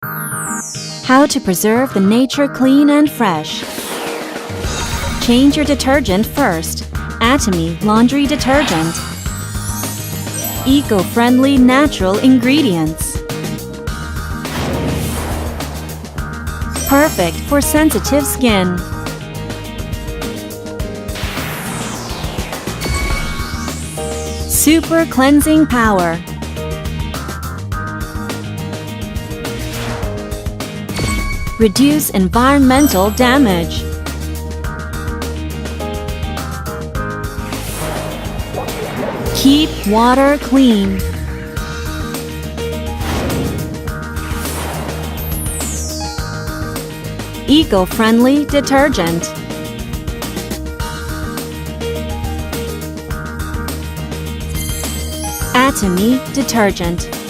How to preserve the nature clean and fresh. Change your detergent first. Atomy Laundry Detergent. Eco-friendly natural ingredients. Perfect for sensitive skin. Super cleansing power. Reduce environmental damage. Keep water clean. Eco-friendly detergent. Atomy Detergent.